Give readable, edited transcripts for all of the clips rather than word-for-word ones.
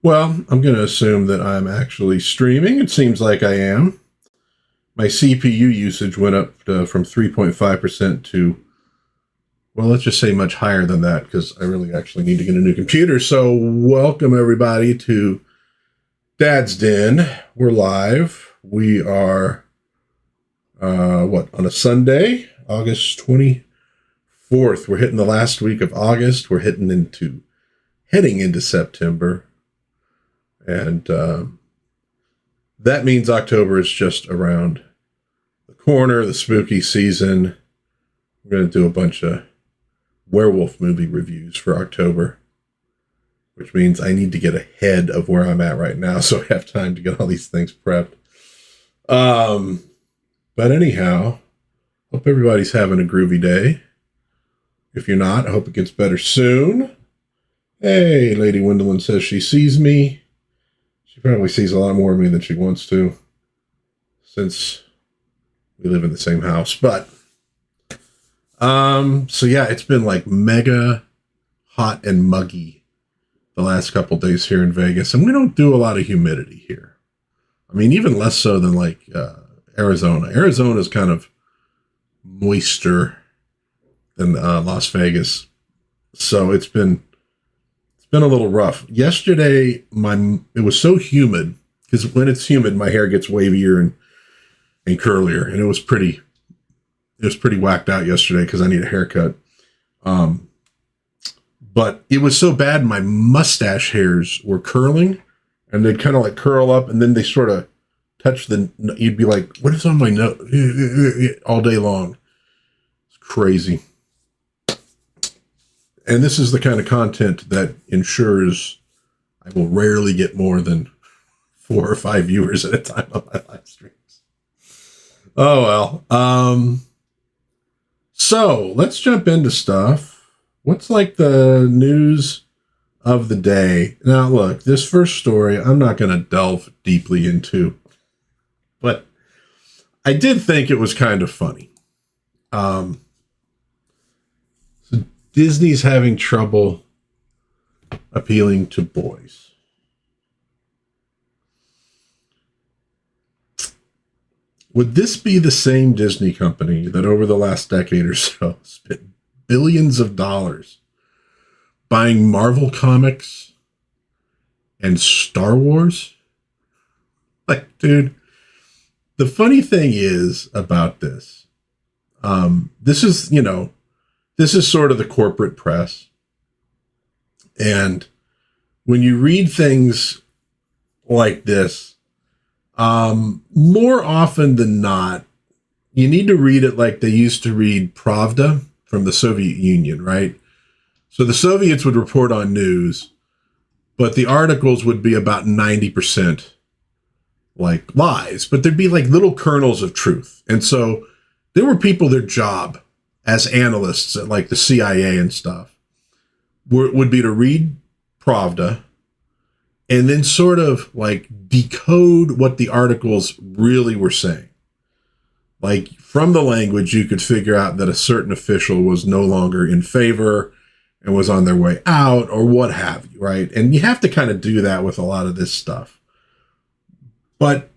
Well, I'm going to assume that I'm actually streaming. It seems like I am. My CPU usage went up from 3.5% to, well, let's just say much higher than that because I really actually need to get a new computer. So, welcome everybody to Dad's Den. We're live. We are, on a Sunday, August 24th. We're hitting the last week of August. We're heading into September. And that means October is just around the corner, the spooky season. We're going to do a bunch of werewolf movie reviews for October, which means I need to get ahead of where I'm at right now so I have time to get all these things prepped. But anyhow, hope everybody's having a groovy day. If you're not, I hope it gets better soon. Hey, Lady Wendelin says she sees me. She probably sees a lot more of me than she wants to, since we live in the same house. But, so yeah, it's been like mega hot and muggy the last couple days here in Vegas, and we don't do a lot of humidity here. I mean, even less so than like Arizona. Arizona's kind of moister than Las Vegas, so it's been a little rough. Yesterday, it was so humid, because when it's humid, my hair gets wavier and curlier, and it was pretty whacked out yesterday because I need a haircut. But it was so bad, my mustache hairs were curling, and they'd kind of like curl up, and then they sort of touch you'd be like, what is on my nose? All day long. It's crazy. And this is the kind of content that ensures I will rarely get more than 4 or 5 viewers at a time on my live streams. Oh, well. So let's jump into stuff. What's like the news of the day? Now, look, this first story, I'm not going to delve deeply into, but I did think it was kind of funny. Disney's having trouble appealing to boys. Would this be the same Disney company that over the last decade or so spent billions of dollars buying Marvel Comics and Star Wars? Like, dude, the funny thing is about this, this is sort of the corporate press. And when you read things like this, more often than not, you need to read it like they used to read Pravda from the Soviet Union, right? So the Soviets would report on news, but the articles would be about 90% like lies, but there'd be like little kernels of truth. And so there were people, their job as analysts at like the CIA and stuff would be to read Pravda and then sort of like decode what the articles really were saying. Like from the language, you could figure out that a certain official was no longer in favor and was on their way out or what have you, right? And you have to kind of do that with a lot of this stuff. But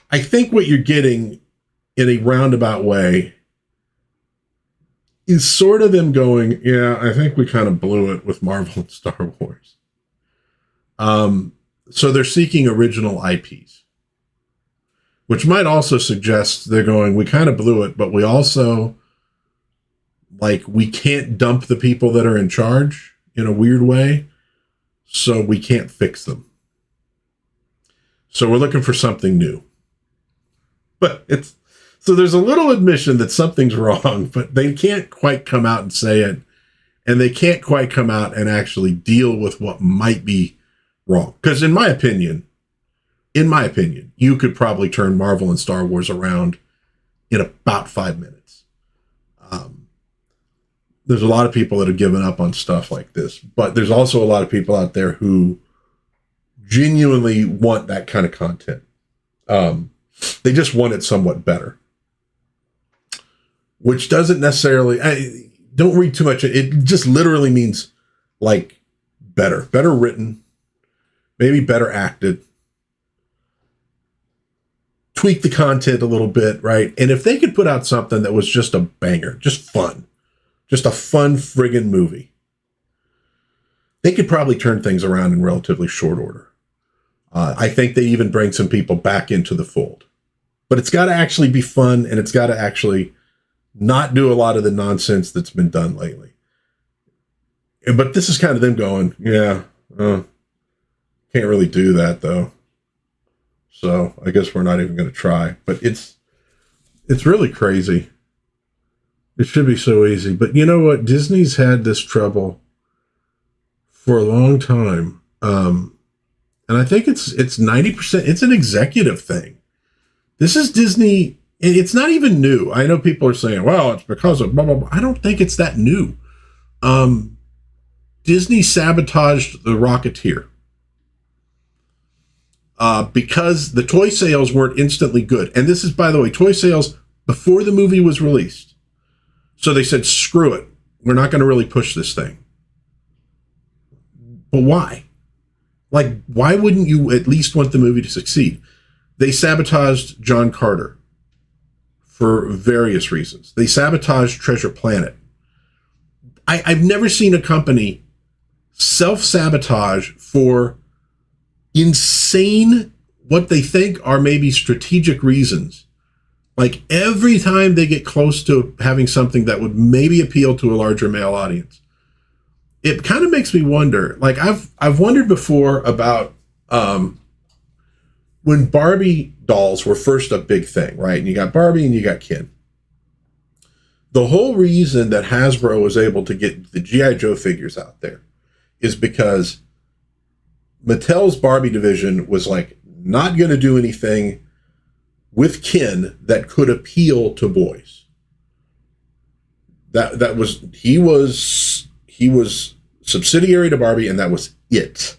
I think what you're getting in a roundabout way is sort of them going, yeah, I think we kind of blew it with Marvel and Star Wars. So they're seeking original IPs, which might also suggest they're going, we kind of blew it, but we also, like, we can't dump the people that are in charge in a weird way, so we can't fix them. So we're looking for something new. But so there's a little admission that something's wrong, but they can't quite come out and say it. And they can't quite come out and actually deal with what might be wrong. Because in my opinion, you could probably turn Marvel and Star Wars around in about 5 minutes. There's a lot of people that have given up on stuff like this, but there's also a lot of people out there who genuinely want that kind of content. They just want it somewhat better. Which doesn't necessarily, don't read too much. It just literally means like better written, maybe better acted, tweak the content a little bit, right? And if they could put out something that was just a banger, just fun, just a fun friggin' movie, they could probably turn things around in relatively short order. I think they even bring some people back into the fold. But it's got to actually be fun, and it's got to actually not do a lot of the nonsense that's been done lately. But this is kind of them going, yeah, can't really do that, though. So I guess we're not even going to try. But it's really crazy. It should be so easy. But you know what? Disney's had this trouble for a long time. And I think it's 90%, it's an executive thing. This is Disney. It's not even new. I know people are saying, well, it's because of blah, blah, blah. I don't think it's that new. Disney sabotaged The Rocketeer because the toy sales weren't instantly good. And this is, by the way, toy sales before the movie was released. So they said, screw it. We're not going to really push this thing. But why? Like, why wouldn't you at least want the movie to succeed? They sabotaged John Carter for various reasons. They sabotaged Treasure Planet. I've never seen a company self-sabotage for insane, what they think are maybe strategic reasons. Like, every time they get close to having something that would maybe appeal to a larger male audience, it kind of makes me wonder. Like, I've wondered before about when Barbie dolls were first a big thing, right? And you got Barbie and you got Ken. The whole reason that Hasbro was able to get the G.I. Joe figures out there is because Mattel's Barbie division was like not going to do anything with Ken that could appeal to boys. He was subsidiary to Barbie, and that was it.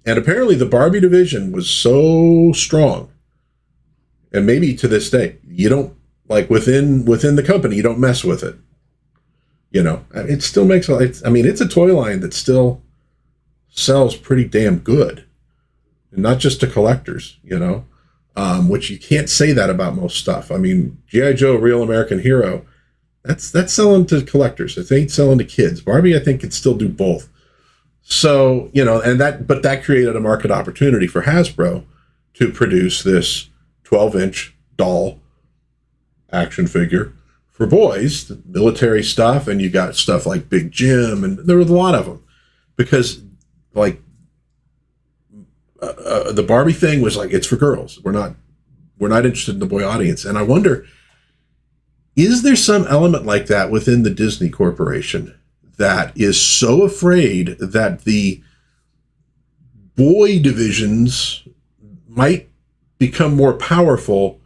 And apparently the Barbie division was so strong, and maybe to this day, you don't, like, within the company, you don't mess with it. You know, it still makes, it's a toy line that still sells pretty damn good. And not just to collectors, you know, which you can't say that about most stuff. I mean, G.I. Joe, Real American Hero, that's selling to collectors. It ain't selling to kids. Barbie, I think, can still do both. So, you know, but that created a market opportunity for Hasbro to produce this 12-inch doll action figure for boys, the military stuff, and you got stuff like Big Jim, and there was a lot of them. Because, like, the Barbie thing was like, it's for girls. We're not interested in the boy audience. And I wonder, is there some element like that within the Disney Corporation that is so afraid that the boy divisions might become more powerful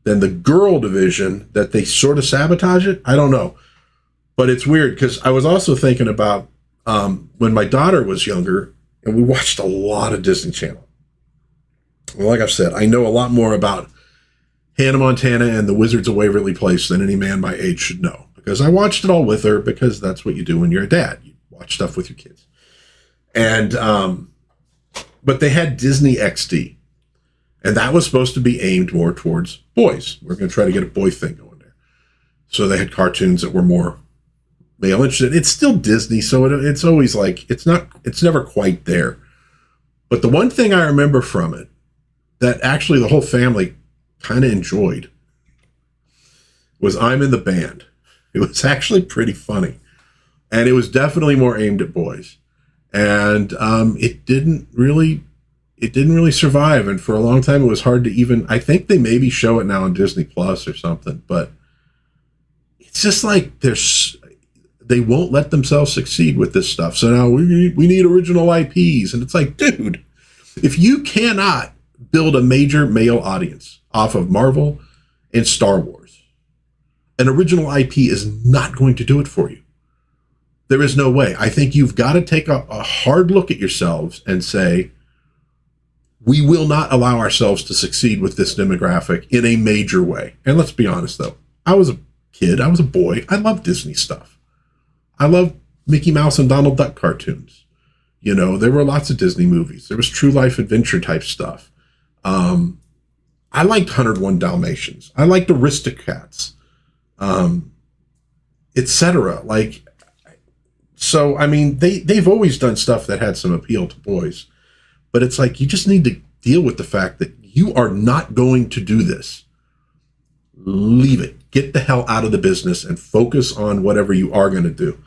than the girl division, that they sort of sabotage it? I don't know. But it's weird, because I was also thinking about when my daughter was younger, and we watched a lot of Disney Channel. Well, like I've said, I know a lot more about Hannah Montana and the Wizards of Waverly Place than any man my age should know, because I watched it all with her, because that's what you do when you're a dad. You watch stuff with your kids. And, but they had Disney XD, and that was supposed to be aimed more towards boys. We're going to try to get a boy thing going there. So they had cartoons that were more male interested. It's still Disney, so it's always like, it's never quite there. But the one thing I remember from it that actually the whole family kind of enjoyed was I'm in the Band. It was actually pretty funny, and it was definitely more aimed at boys. And it didn't really survive. And for a long time, it was hard to even, I think they maybe show it now on Disney Plus or something, but it's just like they won't let themselves succeed with this stuff. So now we need original IPs. And it's like, dude, if you cannot build a major male audience off of Marvel and Star Wars, an original IP is not going to do it for you. There is no way. I think you've got to take a hard look at yourselves and say, we will not allow ourselves to succeed with this demographic in a major way. And let's be honest, though. I was a kid. I was a boy. I love Disney stuff. I love Mickey Mouse and Donald Duck cartoons. You know, there were lots of Disney movies. There was true life adventure type stuff. I liked 101 Dalmatians. I liked Aristocats, etc. Like, so, I mean, they've always done stuff that had some appeal to boys. But it's like, you just need to deal with the fact that you are not going to do this. Leave it. Get the hell out of the business and focus on whatever you are going to do.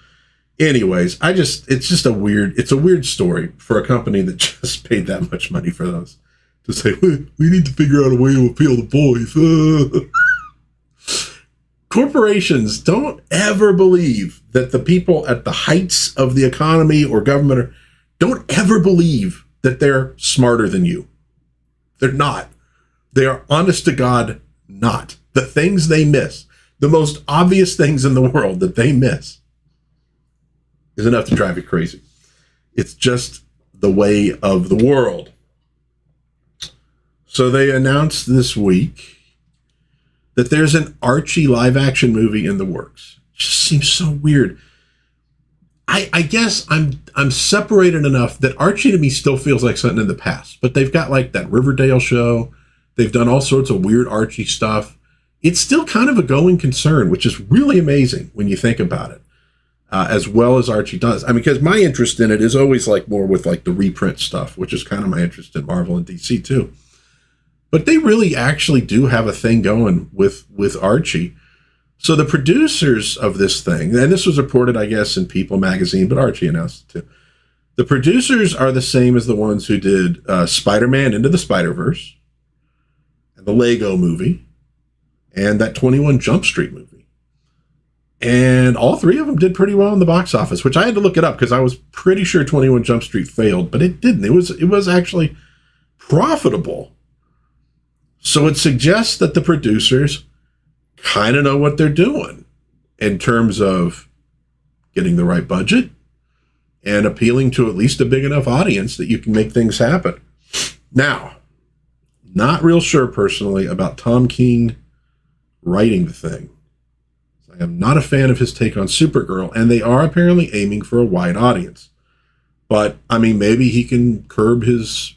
Anyways, it's a weird story for a company that just paid that much money for those to say, we need to figure out a way to appeal to boys. Corporations, don't ever believe that the people at the heights of the economy or government don't ever believe that they're smarter than you. They're not. They are, honest to God, not. The things they miss, the most obvious things in the world that they miss, is enough to drive you crazy. It's just the way of the world. So they announced this week that there's an Archie live action movie in the works. It just seems so weird. I guess I'm separated enough that Archie to me still feels like something in the past, but they've got like that Riverdale show. They've done all sorts of weird Archie stuff. It's still kind of a going concern, which is really amazing when you think about it, as well as Archie does. I mean, because my interest in it is always like more with like the reprint stuff, which is kind of my interest in Marvel and DC too. But they really actually do have a thing going with Archie. So the producers of this thing, and this was reported, I guess, in People magazine, but Archie announced it too. The producers are the same as the ones who did Spider-Man Into the Spider-Verse, and the Lego movie, and that 21 Jump Street movie. And all three of them did pretty well in the box office, which I had to look it up because I was pretty sure 21 Jump Street failed, but it didn't. It was actually profitable. So it suggests that the producers kind of know what they're doing in terms of getting the right budget and appealing to at least a big enough audience that you can make things happen. Now, not real sure personally about Tom King writing the thing. I am not a fan of his take on Supergirl, and they are apparently aiming for a wide audience. But, I mean, maybe he can curb his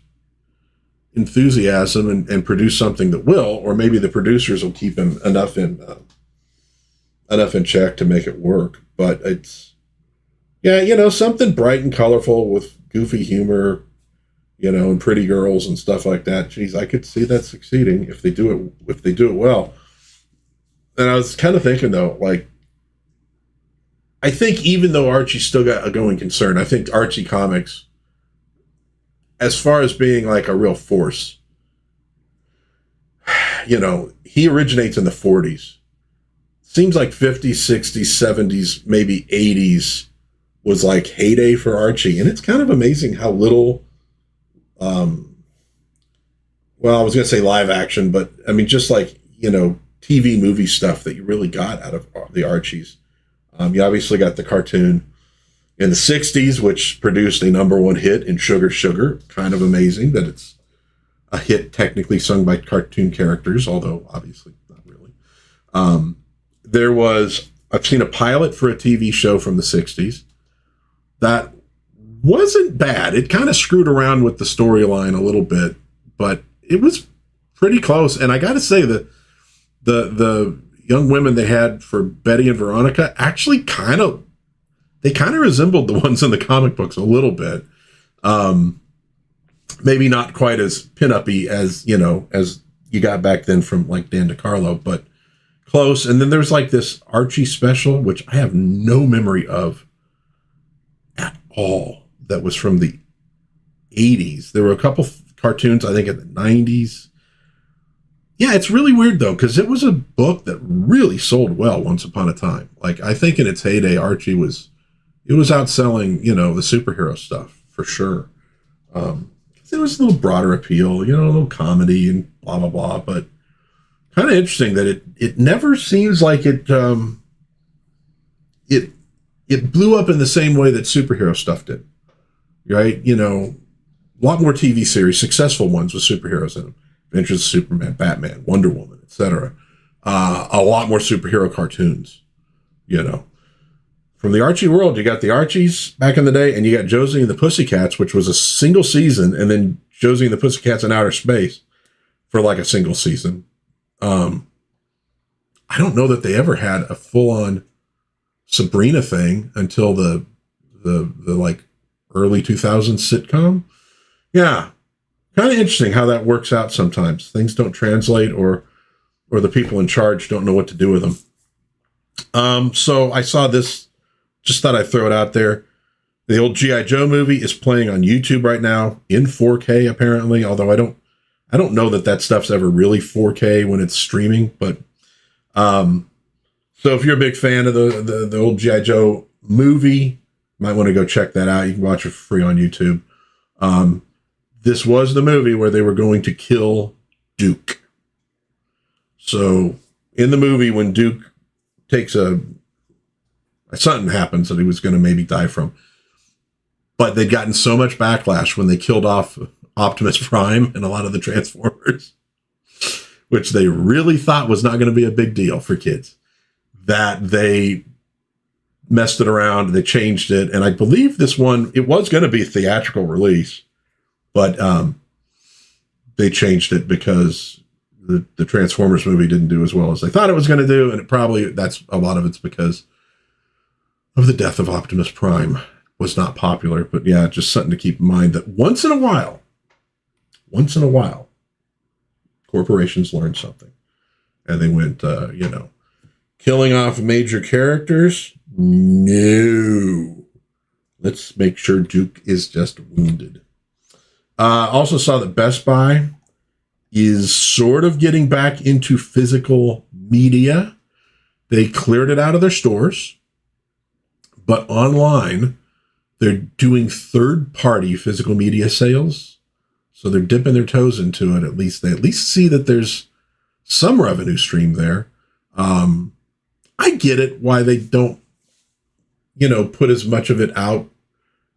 enthusiasm and produce something that will, or maybe the producers will keep him enough in check to make it work. But it's, yeah, you know, something bright and colorful with goofy humor, you know, and pretty girls and stuff like that. Geez, I could see that succeeding if they do it well. And I was kind of thinking though, like, I think even though Archie's still got a going concern, I think Archie Comics, as far as being like a real force, you know, he originates in the 40s. Seems like 50s, 60s, 70s, maybe 80s was like heyday for Archie. And it's kind of amazing how little, well, I was going to say live action, but I mean, just like, you know, TV movie stuff that you really got out of the Archies. You obviously got the cartoon in the 60s, which produced a #1 hit in Sugar Sugar. Kind of amazing that it's a hit technically sung by cartoon characters, although obviously not really. I've seen a pilot for a TV show from the 60s that wasn't bad. It kind of screwed around with the storyline a little bit, but it was pretty close. And I got to say that the young women they had for Betty and Veronica actually kind of resembled the ones in the comic books a little bit. Maybe not quite as pin-up-y as, you know, as you got back then from like Dan DeCarlo, but close. And then there's like this Archie special, which I have no memory of at all. That was from the 80s. There were a couple cartoons, I think, in the 90s. Yeah, it's really weird, though, because it was a book that really sold well once upon a time. Like, I think in its heyday, Archie was outselling, you know, the superhero stuff, for sure. It was a little broader appeal, you know, a little comedy and blah, blah, blah. But kind of interesting that it never seems like it blew up in the same way that superhero stuff did, right? You know, a lot more TV series, successful ones with superheroes in them. Adventures of Superman, Batman, Wonder Woman, etc. A lot more superhero cartoons, you know. from the Archie world, you got the Archies back in the day, and you got Josie and the Pussycats, which was a single season, and then Josie and the Pussycats in Outer Space for like a single season. I don't know that they ever had a full-on Sabrina thing until the like early 2000s sitcom. Yeah, kind of interesting how that works out sometimes. Things don't translate, or the people in charge don't know what to do with them. So I saw this. Just thought I'd throw it out there. The old G.I. Joe movie is playing on YouTube right now in 4K, apparently, although I don't know that stuff's ever really 4K when it's streaming. But so if you're a big fan of the old G.I. Joe movie, you might want to go check that out. You can watch it for free on YouTube. This was the movie where they were going to kill Duke. So in the movie, when Duke takes something happens that he was going to maybe die from. But they'd gotten so much backlash when they killed off Optimus Prime and a lot of the Transformers, which they really thought was not going to be a big deal for kids, that they messed it around, they changed it. And I believe this one, it was going to be a theatrical release, but they changed it because the Transformers movie didn't do as well as they thought it was going to do. And that's a lot of it's because of the death of Optimus Prime. Was not popular, but yeah, just something to keep in mind that once in a while, corporations learn something, and they went, killing off major characters. No, let's make sure Duke is just wounded. Also saw that Best Buy is sort of getting back into physical media. They cleared it out of their stores. But online, they're doing third-party physical media sales. So they're dipping their toes into it. They at least see that there's some revenue stream there. I get it why they don't, put as much of it out.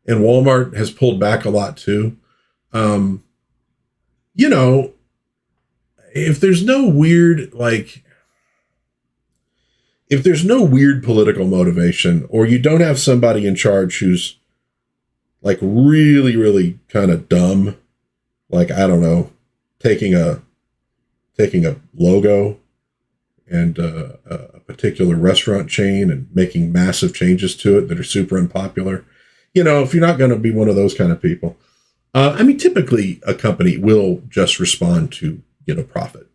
And Walmart has pulled back a lot too. If there's no weird, if there's no weird political motivation, or you don't have somebody in charge who's like really, really kind of dumb, like, I don't know, taking a logo and a particular restaurant chain and making massive changes to it that are super unpopular. If you're not going to be one of those kind of people, typically a company will just respond to, profit.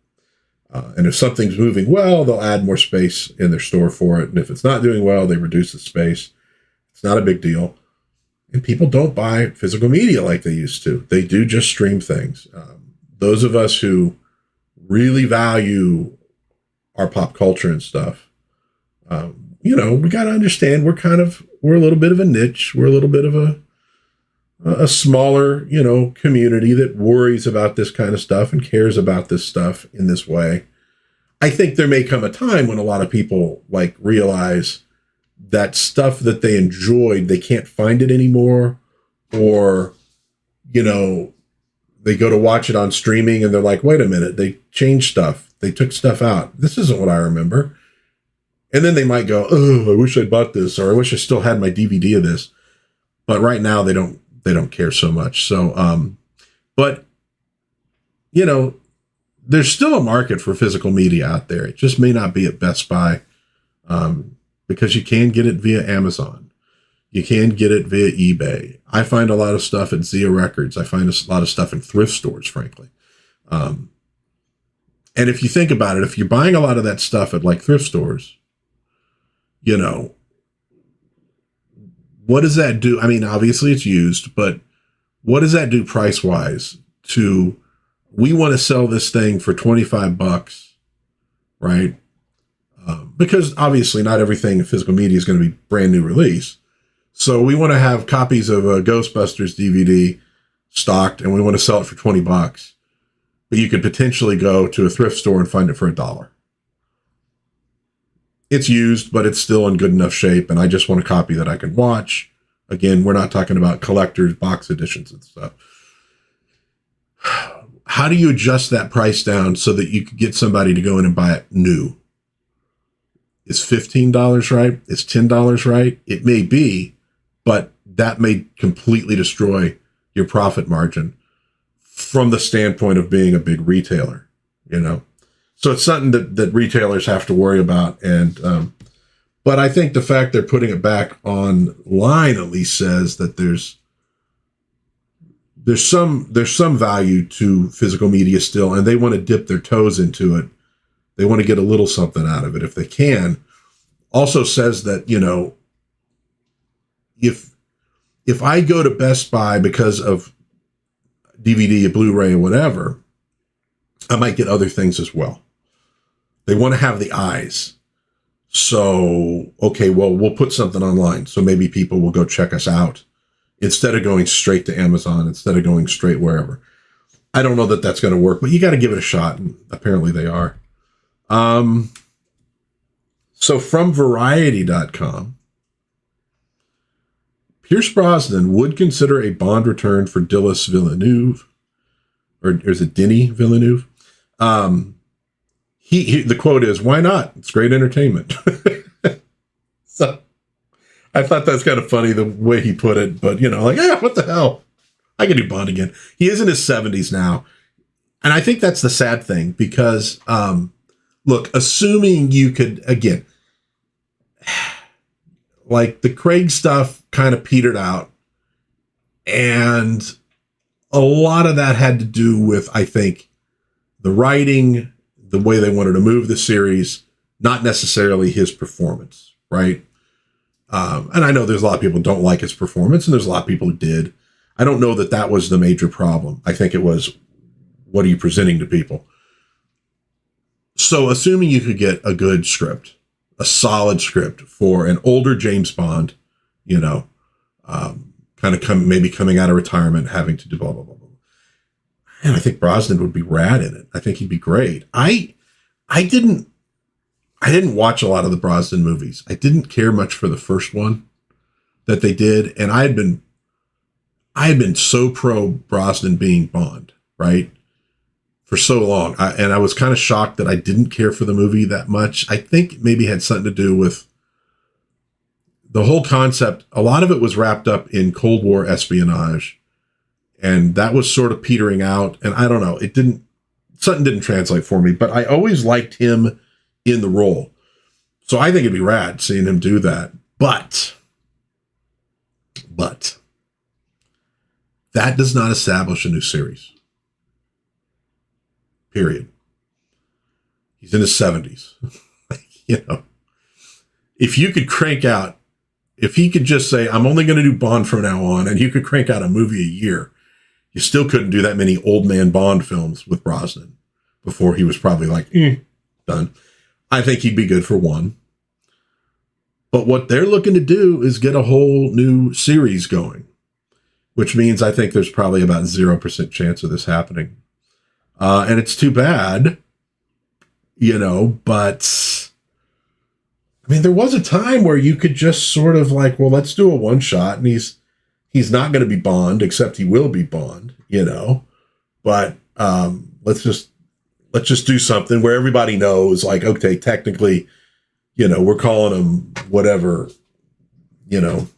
And if something's moving well, they'll add more space in their store for it. And if it's not doing well, they reduce the space. It's not a big deal. And people don't buy physical media like they used to. They do just stream things. Those of us who really value our pop culture and stuff, we got to understand we're a little bit of a niche. We're a little bit of a smaller, community that worries about this kind of stuff and cares about this stuff in this way. I think there may come a time when a lot of people realize that stuff that they enjoyed, they can't find it anymore, or, they go to watch it on streaming and they're like, wait a minute, they changed stuff. They took stuff out. This isn't what I remember. And then they might go, oh, I wish I bought this, or I wish I still had my DVD of this. But right now they don't care so much. So, but there's still a market for physical media out there. It just may not be at Best Buy, because you can get it via Amazon. You can get it via eBay. I find a lot of stuff at Zia Records. I find a lot of stuff in thrift stores, frankly. And if you think about it, if you're buying a lot of that stuff at thrift stores, what does that do? Obviously it's used, but what does that do price-wise to, we want to sell this thing for $25, right? Because obviously not everything in physical media is going to be brand new release. So we want to have copies of a Ghostbusters DVD stocked, and we want to sell it for $20. But you could potentially go to a thrift store and find it for $1. It's used, but it's still in good enough shape, and I just want a copy that I can watch. Again, we're not talking about collector's box editions and stuff. How do you adjust that price down so that you could get somebody to go in and buy it new? Is $15 right? Is $10 right? It may be, but that may completely destroy your profit margin from the standpoint of being a big retailer, you know? So it's something that retailers have to worry about. And, but I think the fact they're putting it back online at least says that there's some value to physical media still, and they want to dip their toes into it. They want to get a little something out of it if they can. Also says that, you know, if I go to Best Buy because of DVD or Blu-ray or whatever, I might get other things as well. They want to have the eyes. So, okay, well, we'll put something online. So maybe people will go check us out instead of going straight to Amazon, instead of going straight wherever. I don't know that that's going to work, but you got to give it a shot. And apparently they are. So from Variety.com, Pierce Brosnan would consider a Bond return for Denis Villeneuve, or is it Denis Villeneuve? The quote is, "Why not? It's great entertainment." So I thought that's kind of funny the way he put it, but you know, like, what the hell? I can do Bond again. He is in his 70s now. And I think that's the sad thing because, look, assuming you could, again, like the Craig stuff kind of petered out. And a lot of that had to do with, I think, the writing, the way they wanted to move the series, not necessarily his performance, right? And I know there's a lot of people who don't like his performance, and there's a lot of people who did. I don't know that that was the major problem. I think it was, what are you presenting to people? So assuming you could get a good script, a solid script for an older James Bond, you know, kind of maybe coming out of retirement, having to do blah, blah, blah, blah. And I think Brosnan would be rad in it. I think he'd be great. I didn't watch a lot of the Brosnan movies. I didn't care much for the first one that they did. And I had been so pro Brosnan being Bond, right? For so long. And I was kind of shocked that I didn't care for the movie that much. I think maybe it had something to do with the whole concept. A lot of it was wrapped up in Cold War espionage. And that was sort of petering out. And I don't know, something didn't translate for me, but I always liked him in the role. So I think it'd be rad seeing him do that. But that does not establish a new series. Period. He's in his 70s. You know, if you could if he could just say, I'm only going to do Bond from now on, and you could crank out a movie a year, you still couldn't do that many old man Bond films with Brosnan before he was probably like, done. I think he'd be good for one. But what they're looking to do is get a whole new series going, which means I think there's probably about 0% chance of this happening. And it's too bad, you know, but I mean, there was a time where you could just sort of like, well, let's do a one shot, and he's not going to be Bond, except he will be Bond, you know, but let's just do something where everybody knows, like, okay, technically, you know, we're calling him whatever, you know,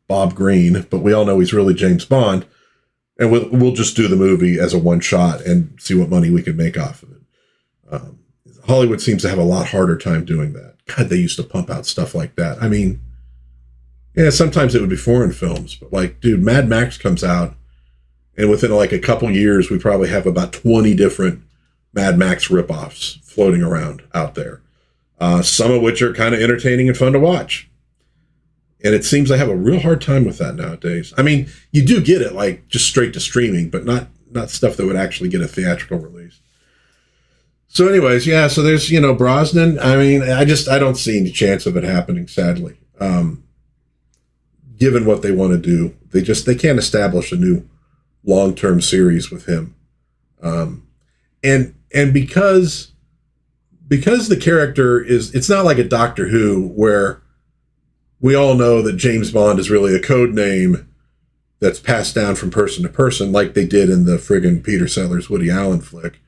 Bob Green, but we all know he's really James Bond. And we'll just do the movie as a one shot and see what money we can make off of it. Hollywood seems to have a lot harder time doing that. God, they used to pump out stuff like that. I mean, yeah, sometimes it would be foreign films, but like, dude, Mad Max comes out, and within like a couple years, we probably have about 20 different Mad Max ripoffs floating around out there. Some of which are kind of entertaining and fun to watch. And it seems I have a real hard time with that nowadays. I mean, you do get it like just straight to streaming, but not stuff that would actually get a theatrical release. So anyways, yeah, so there's, you know, Brosnan. I mean, I don't see any chance of it happening, sadly. Given what they want to do, they can't establish a new long-term series with him. And because the character it's not like a Doctor Who where we all know that James Bond is really a code name that's passed down from person to person, like they did in the friggin' Peter Sellers Woody Allen flick,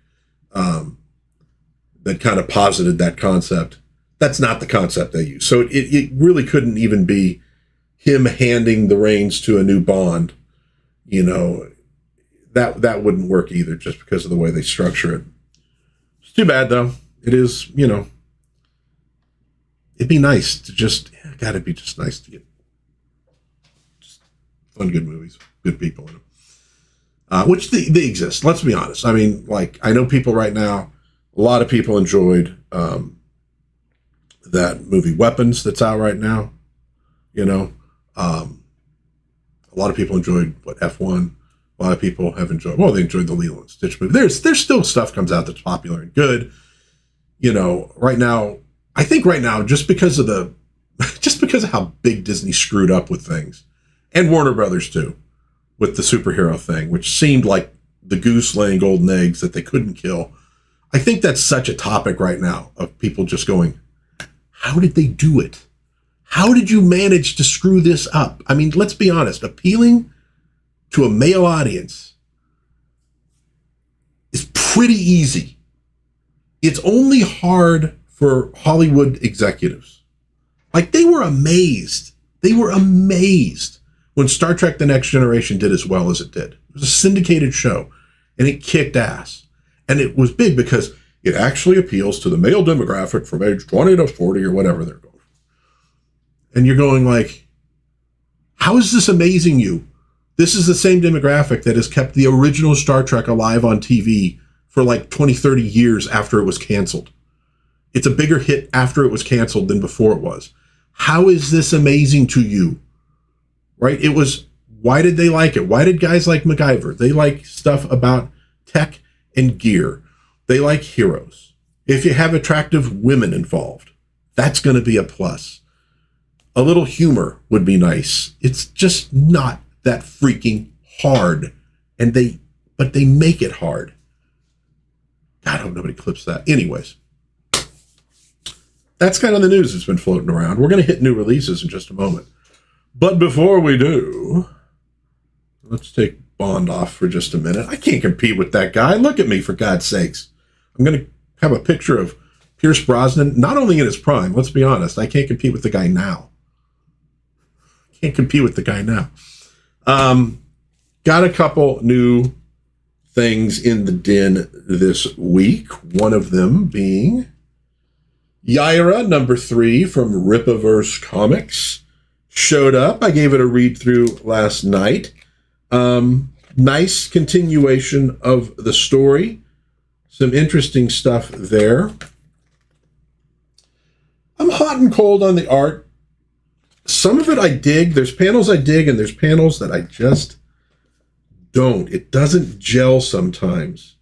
that kind of posited that concept That's not the concept they use. So it really couldn't even be him handing the reins to a new Bond. You know, that wouldn't work either, just because of the way they structure it. It's too bad, though. It is, you know, it'd be nice to just, it'd be just nice to get just fun, good movies, good people in them. Which they exist, let's be honest. I mean, like, I know people right now, a lot of people enjoyed that movie Weapons that's out right now. You know, a lot of people enjoyed F1. A lot of people have enjoyed, well, they enjoyed the Lilo and Stitch movie. There's still stuff comes out that's popular and good. You know, right now, I think right now, just because of how big Disney screwed up with things, and Warner Brothers too, with the superhero thing, which seemed like the goose laying golden eggs that they couldn't kill. I think that's such a topic right now of people just going, how did they do it? How did you manage to screw this up? I mean, let's be honest, appealing to a male audience is pretty easy. It's only hard for Hollywood executives. Like, they were amazed. They were amazed when Star Trek The Next Generation did as well as it did. It was a syndicated show, and it kicked ass. And it was big because it actually appeals to the male demographic from age 20 to 40 or whatever they're going. And you're going like, how is this amazing you? This is the same demographic that has kept the original Star Trek alive on TV for like 20, 30 years after it was canceled. It's a bigger hit after it was canceled than before it was. How is this amazing to you? Right? It was, why did they like it? Why did guys like MacGyver? They like stuff about tech and gear. They like heroes. If you have attractive women involved, that's going to be a plus. A little humor would be nice. It's just not that freaking hard. But they make it hard. God, I hope nobody clips that. Anyways, that's kind of the news that's been floating around. We're going to hit new releases in just a moment. But before we do, let's take Bond off for just a minute. I can't compete with that guy. Look at me, for God's sakes. I'm going to have a picture of Pierce Brosnan, not only in his prime, let's be honest. I can't compete with the guy now. Can't compete with the guy now. Got a couple new things in the den this week. One of them being Yaira, number 3 from Rippaverse Comics, showed up. I gave it a read through last night. Nice continuation of the story. Some interesting stuff there. I'm hot and cold on the art. Some of it I dig. There's panels I dig, and there's panels that I just don't. It doesn't gel sometimes.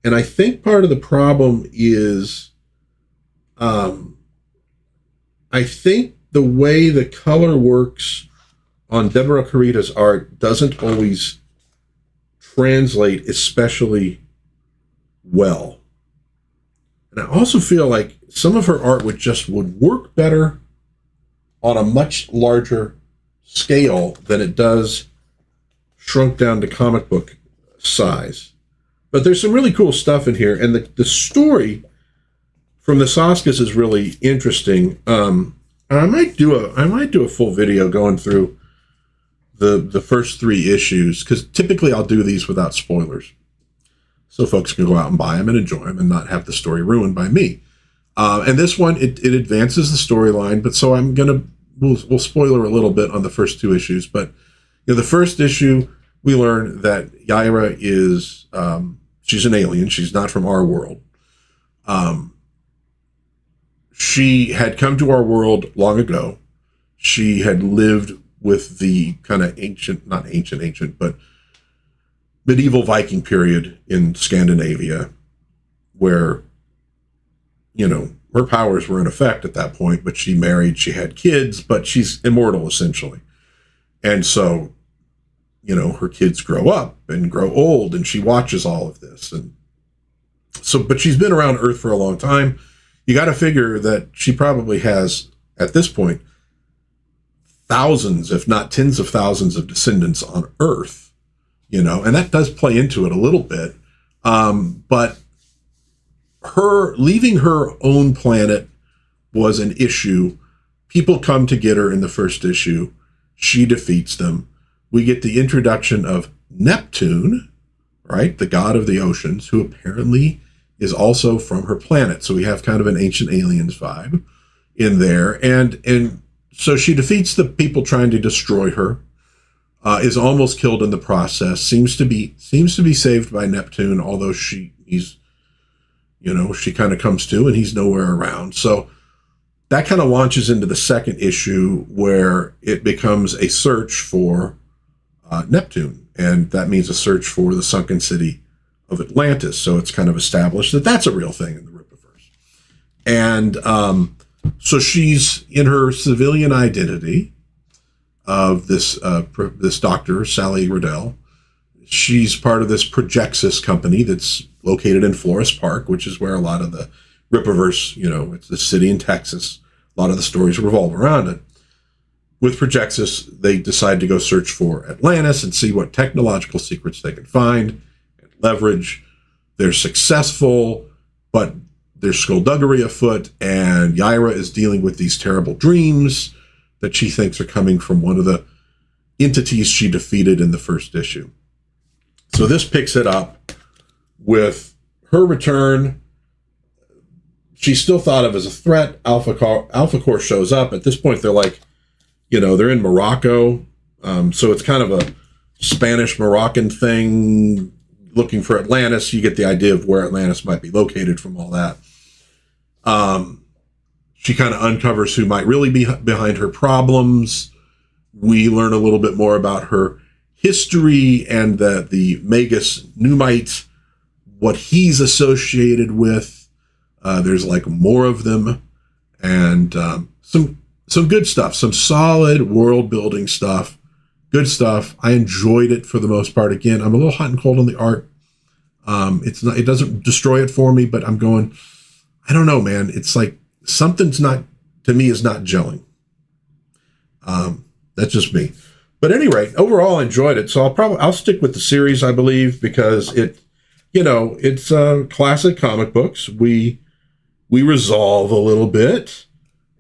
And I think part of the problem is I think the way the color works on Deborah Carita's art doesn't always translate especially well. And I also feel like some of her art would work better on a much larger scale than it does shrunk down to comic book size. But there's some really cool stuff in here, and the story from the Saskas is really interesting. I might do a full video going through the first 3 issues, because typically I'll do these without spoilers, so folks can go out and buy them and enjoy them and not have the story ruined by me. And this one, it advances the storyline, but so we'll spoiler a little bit on the first 2 issues. But you know, the first issue, we learn that Yaira is she's an alien. She's not from our world. She had come to our world long ago. She had lived with the kind of not ancient, but medieval Viking period in Scandinavia, where, you know, her powers were in effect at that point, but she married, she had kids, but she's immortal essentially. And so, you know, her kids grow up and grow old, and she watches all of this. And so, but she's been around Earth for a long time. You got to figure that she probably has, at this point, thousands, if not tens of thousands of descendants on Earth, you know, and that does play into it a little bit. But her leaving her own planet was an issue. People come to get her in the first issue. She defeats them. We get the introduction of Neptune, right? The god of the oceans, who apparently is also from her planet. So we have kind of an Ancient Aliens vibe in there. And so she defeats the people trying to destroy her, is almost killed in the process, seems to be saved by Neptune, although she kind of comes to and he's nowhere around. So that kind of launches into the second issue where it becomes a search for Neptune. And that means a search for the sunken city of Atlantis. So it's kind of established that that's a real thing in the Rippaverse. And so she's in her civilian identity of this doctor, Sally Riddell. She's part of this Projexis company that's located in Forest Park, which is where a lot of the Rippaverse, it's the city in Texas. A lot of the stories revolve around it. With Projexis, they decide to go search for Atlantis and see what technological secrets they can find and leverage. They're successful, but there's skullduggery afoot, and Yaira is dealing with these terrible dreams that she thinks are coming from one of the entities she defeated in the first issue. So this picks it up with her return. She's still thought of as a threat. Alpha Corps shows up. At this point, they're like, they're in Morocco. So it's kind of a Spanish-Moroccan thing, looking for Atlantis. You get the idea of where Atlantis might be located from all that. She kind of uncovers who might really be behind her problems. We learn a little bit more about her history and the Magus Numite, what he's associated with. There's like more of them, and some good stuff, some solid world building stuff, good stuff. I enjoyed it for the most part. Again, I'm a little hot and cold on the art. It doesn't destroy it for me, but I'm going, I don't know, man. It's like something's not, to me, is not gelling. That's just me. But at any rate, overall, I enjoyed it. So I'll stick with the series, I believe, because it's classic comic books. We resolve a little bit,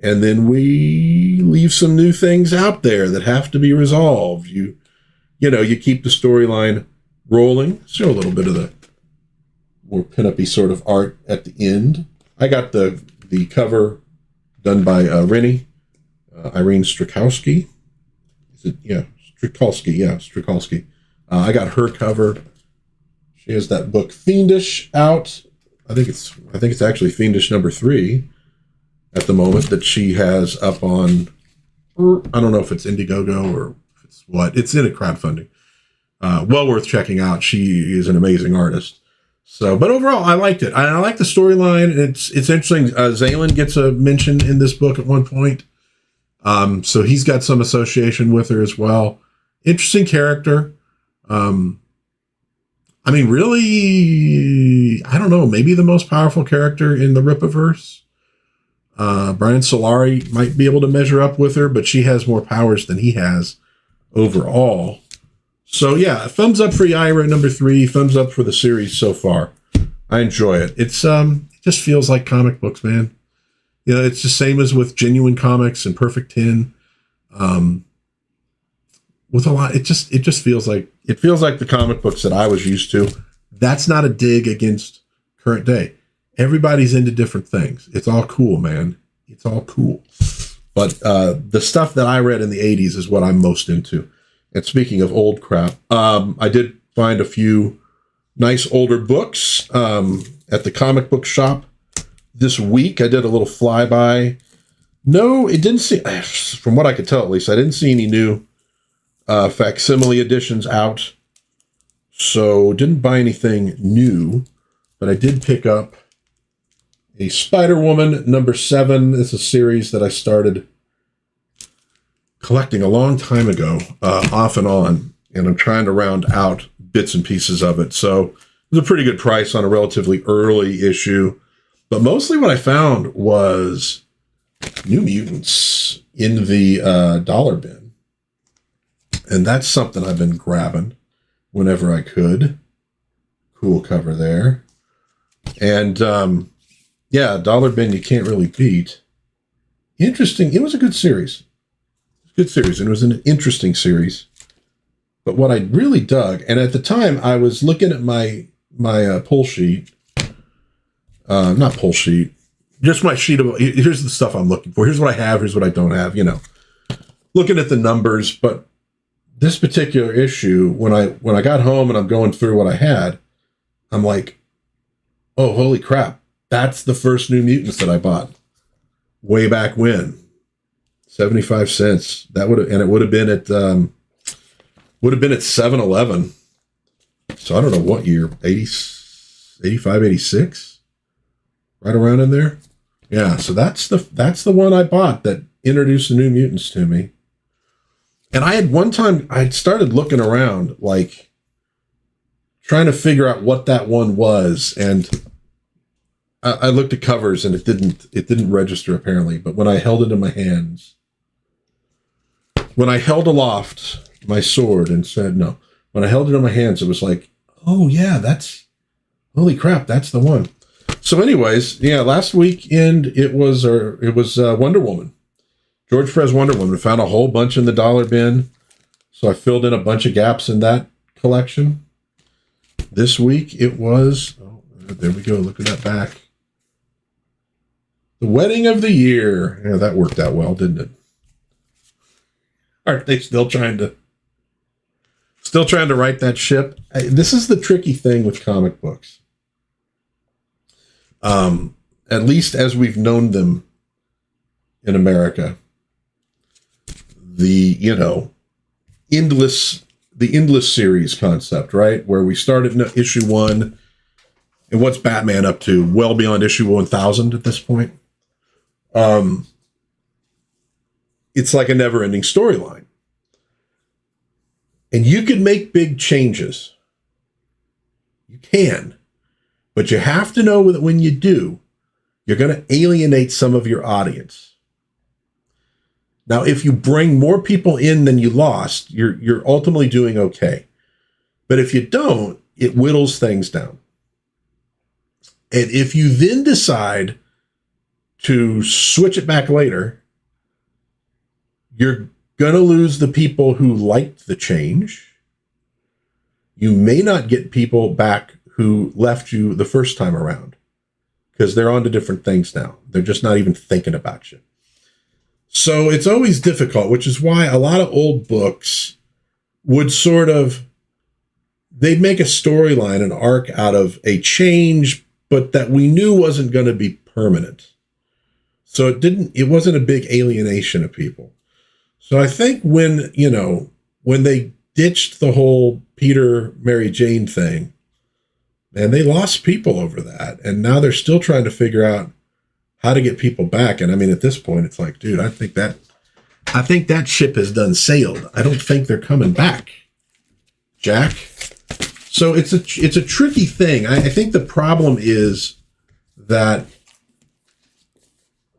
and then we leave some new things out there that have to be resolved. You keep the storyline rolling. Show a little bit of the more pin-up-y sort of art at the end. I got the cover done by Irene Strakowski. Is it? Yeah, Strakowski. Yeah, Strakowski. I got her cover. She has that book Fiendish out. I think it's actually Fiendish number 3 at the moment that she has up on. I don't know if it's Indiegogo or if it's what. It's in a crowdfunding. Well worth checking out. She is an amazing artist. So, but overall, I liked it. I like the storyline. It's interesting. Zaylan gets a mention in this book at one point. So he's got some association with her as well. Interesting character. Really, I don't know, maybe the most powerful character in the Rippaverse. Brian Solari might be able to measure up with her, but she has more powers than he has overall. So yeah, thumbs up for Yaira number 3, thumbs up for the series so far. I enjoy it. It's it just feels like comic books, man. It's the same as with Genuine Comics and Perfect 10. With a lot, it just feels like the comic books that I was used to. That's not a dig against current day. Everybody's into different things. It's all cool, man. It's all cool. But the stuff that I read in the 80s is what I'm most into. And speaking of old crap, I did find a few nice older books at the comic book shop this week. I did a little flyby. No, it didn't see, from what I could tell at least, I didn't see any new facsimile editions out. So didn't buy anything new, but I did pick up a Spider-Woman number 7. This is a series that I started collecting a long time ago, off and on, and I'm trying to round out bits and pieces of it. So it was a pretty good price on a relatively early issue, but mostly what I found was New Mutants in the dollar bin, and that's something I've been grabbing whenever I could. Cool cover there. And yeah, dollar bin you can't really beat. interesting. It was a good series. Good series, and it was an interesting series. But what I really dug, and at the time I was looking at my pull sheet, not pull sheet, just my sheet of, here's the stuff I'm looking for. Here's what I have. Here's what I don't have, looking at the numbers. But this particular issue, when I got home and I'm going through what I had, I'm like, oh, holy crap. That's the first New Mutants that I bought way back when. 75 cents. That would have, and it would have been at 7-Eleven. So I don't know what year, 85, 86, right around in there. Yeah. So that's the one I bought that introduced the New Mutants to me. And I had one time, I'd started looking around, like trying to figure out what that one was. And I looked at covers and it didn't register apparently. But when I held it in my hands, when I held aloft my sword and said no, when I held it in my hands, it was like, oh yeah, holy crap, that's the one. So anyways, yeah, last weekend it was Wonder Woman. George Perez Wonder Woman. Found a whole bunch in the dollar bin. So I filled in a bunch of gaps in that collection. This week it was, oh, there we go. Look at that back. The Wedding of the Year. Yeah, that worked out well, didn't it? Aren't they still trying to right that ship? This is the tricky thing with comic books. At least as we've known them in America. The endless series concept, right? Where we started in issue 1, and what's Batman up to? Well beyond issue 1000 at this point. It's like a never-ending storyline. And you can make big changes. You can. But you have to know that when you do, you're going to alienate some of your audience. Now, if you bring more people in than you lost, you're ultimately doing okay. But if you don't, it whittles things down. And if you then decide to switch it back later, you're going to lose the people who liked the change. You may not get people back who left you the first time around because they're on to different things now. They're just not even thinking about you. So it's always difficult, which is why a lot of old books would they'd make a storyline, an arc out of a change, but that we knew wasn't going to be permanent. So it wasn't a big alienation of people. So I think when they ditched the whole Peter, Mary Jane thing, and they lost people over that. And now they're still trying to figure out how to get people back. And I mean, at this point, it's like, dude, I think that ship has done sailed. I don't think they're coming back, Jack. So it's a tricky thing. I think the problem is that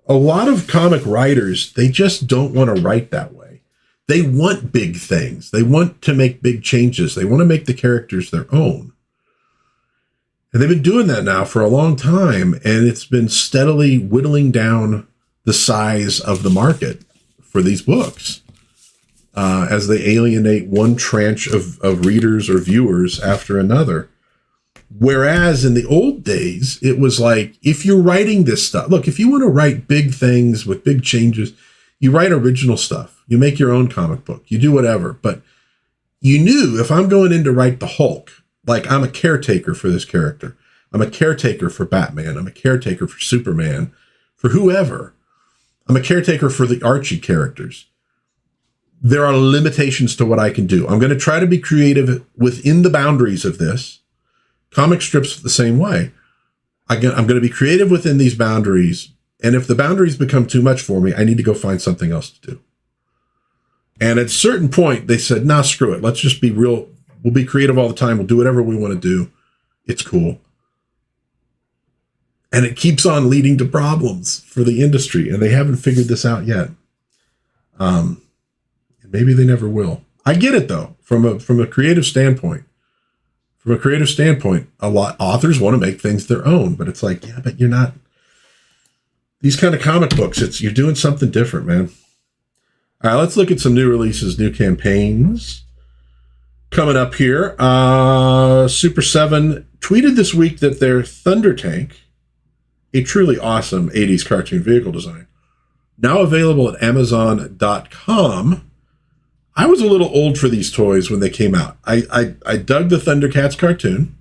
a lot of comic writers, they just don't want to write that way. They want big things. They want to make big changes. They want to make the characters their own. And they've been doing that now for a long time, and it's been steadily whittling down the size of the market for these books as they alienate one tranche of readers or viewers after another. Whereas in the old days, it was like, if you're writing this stuff, look, if you want to write big things with big changes, you write original stuff. You make your own comic book. You do whatever. But you knew if I'm going in to write the Hulk, like I'm a caretaker for this character. I'm a caretaker for Batman. I'm a caretaker for Superman, for whoever. I'm a caretaker for the Archie characters. There are limitations to what I can do. I'm going to try to be creative within the boundaries of this. Comic strips the same way. I'm going to be creative within these boundaries. And if the boundaries become too much for me, I need to go find something else to do. And at a certain point, they said, nah, screw it. Let's just be real. We'll be creative all the time. We'll do whatever we want to do. It's cool. And it keeps on leading to problems for the industry. And they haven't figured this out yet. Maybe they never will. I get it, though, from a creative standpoint. From a creative standpoint, a lot authors want to make things their own. But it's like, yeah, but you're not. these kind of comic books, you're doing something different, man. All right, let's look at some new releases, new campaigns coming up here. Super 7 tweeted this week that their Thunder Tank, a truly awesome 80s cartoon vehicle design, now available at Amazon.com. I was a little old for these toys when they came out. I dug the Thundercats cartoon.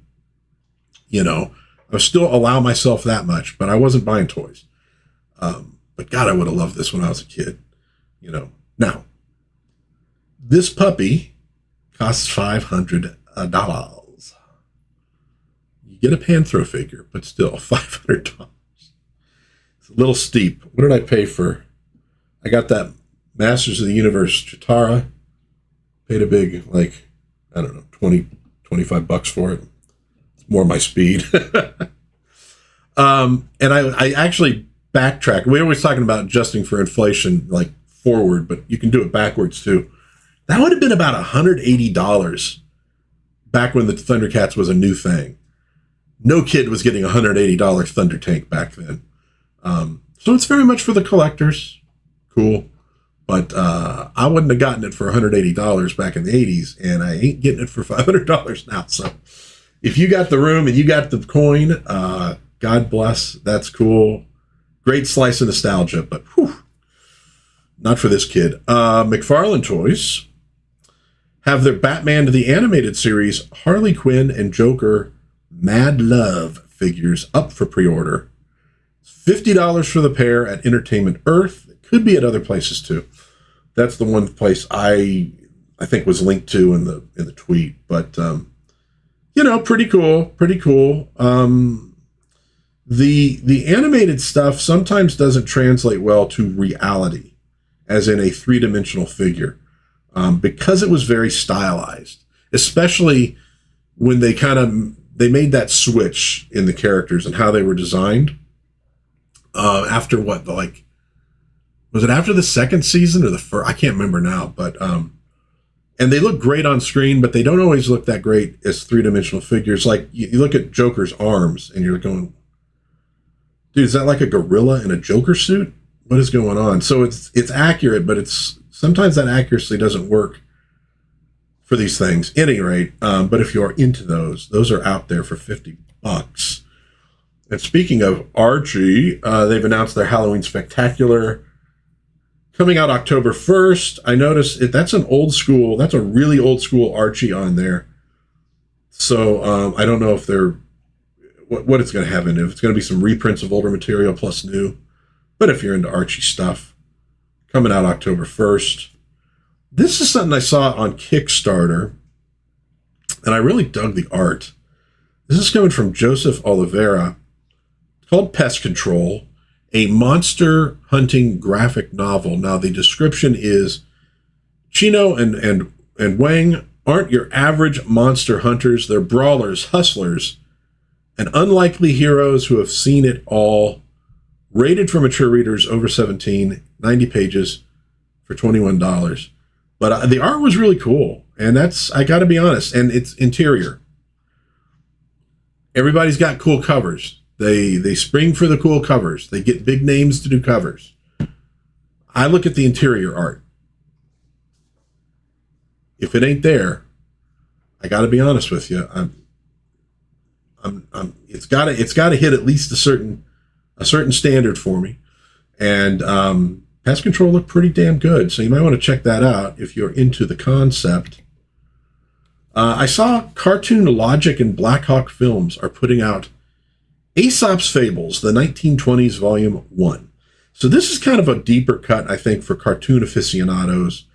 You know, I still allow myself that much, but I wasn't buying toys. But God, I would have loved this when I was a kid. You know, now this puppy costs $500. You get a Panthro figure, but still $500. It's a little steep. What did I pay for? I got that Masters of the Universe Chitara. Paid a big, like, I don't know, 20, 25 bucks for it. It's more my speed. And I actually backtrack. We're always talking about adjusting for inflation, like forward, but you can do it backwards too. That would have been about $180 back when the Thundercats was a new thing. No kid was getting a $180 Thunder Tank back then. So it's very much for the collectors. Cool. But I wouldn't have gotten it for $180 back in the 80s, and I ain't getting it for $500 now. So if you got the room and you got the coin, God bless. That's cool. Great slice of nostalgia, but whew, not for this kid. McFarlane Toys have their Batman to the Animated Series Harley Quinn and Joker Mad Love figures up for pre-order. $50 for the pair at Entertainment Earth. It could be at other places too. That's the one place I think was linked to in the tweet. But you know, pretty cool. The animated stuff sometimes doesn't translate well to reality, as in a three-dimensional figure, because it was very stylized, especially when they made that switch in the characters and how they were designed. After what, was it after the second season or the first? I can't remember now, but and they look great on screen, but they don't always look that great as three-dimensional figures. Like you look at Joker's arms and you're going, dude, is that like a gorilla in a Joker suit? What is going on? So it's accurate, but it's sometimes that accuracy doesn't work for these things. At any rate, but if you are into those are out there for $50. And speaking of Archie, they've announced their Halloween Spectacular coming out October 1st. I noticed that's a really old school Archie on there. So I don't know if what it's going to have in it. If it's going to be some reprints of older material plus new. But if you're into Archie stuff, coming out October 1st. This is something I saw on Kickstarter, and I really dug the art. This is coming from Joseph Oliveira. It's called Pest Control, a monster hunting graphic novel. Now, the description is Chino and Wang aren't your average monster hunters. They're brawlers, hustlers, and unlikely heroes who have seen it all. Rated for mature readers over 17, 90 pages for $21. But the art was really cool, and I got to be honest, and it's interior. Everybody's got cool covers. They spring for the cool covers. They get big names to do covers. I look at the interior art. If it ain't there, I got to be honest with you. It's got to hit at least a certain standard for me, and Pest Control looked pretty damn good, so you might want to check that out if you're into the concept. I saw Cartoon Logic and Blackhawk Films are putting out Aesop's Fables, the 1920s Volume 1. So this is kind of a deeper cut, I think, for cartoon aficionados.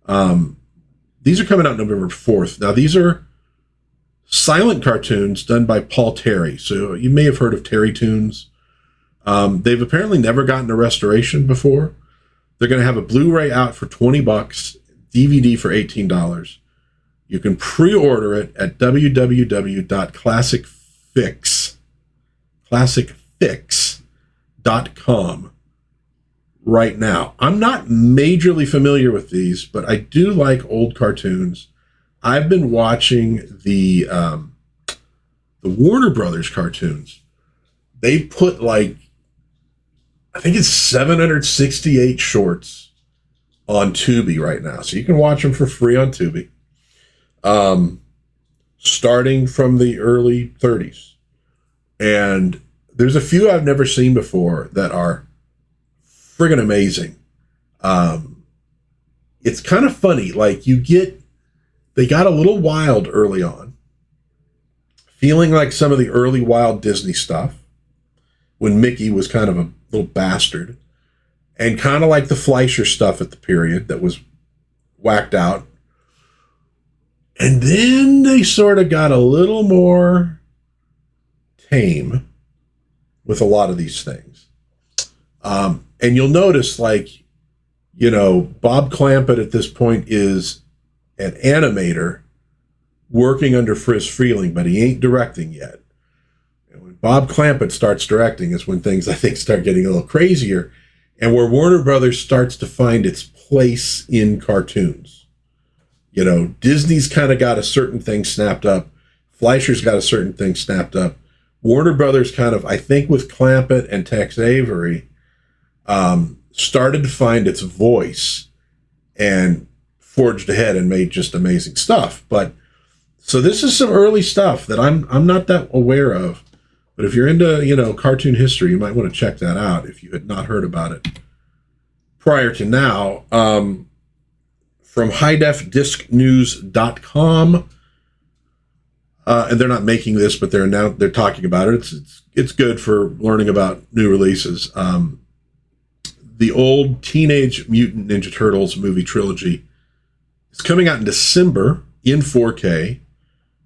These are coming out November 4th. Now, these are silent cartoons done by Paul Terry. So you may have heard of Terry Toons. They've apparently never gotten a restoration before. They're going to have a Blu-ray out for $20, DVD for $18. You can pre-order it at classicfix.com right now. I'm not majorly familiar with these, but I do like old cartoons. I've been watching the Warner Brothers cartoons. They put I think it's 768 shorts on Tubi right now. So you can watch them for free on Tubi. Starting from the early 30s. And there's a few I've never seen before that are friggin' amazing. It's kind of funny. Like they got a little wild early on. Feeling like some of the early wild Disney stuff. When Mickey was kind of a little bastard. And kind of like the Fleischer stuff at the period that was whacked out. And then they sort of got a little more tame with a lot of these things. And you'll notice, like, you know, Bob Clampett at this point is an animator working under Friz Freleng, but he ain't directing yet. And when Bob Clampett starts directing is when things, I think, start getting a little crazier and where Warner Brothers starts to find its place in cartoons. You know, Disney's kind of got a certain thing snapped up. Fleischer's got a certain thing snapped up. Warner Brothers kind of, I think with Clampett and Tex Avery, started to find its voice and forged ahead and made just amazing stuff. But so this is some early stuff that I'm not that aware of. But if you're into, you know, cartoon history, you might want to check that out if you had not heard about it prior to now. From highdefdiscnews.com. And they're not making this, but they're talking about it. It's good for learning about new releases. The old Teenage Mutant Ninja Turtles movie trilogy is coming out in December in 4K.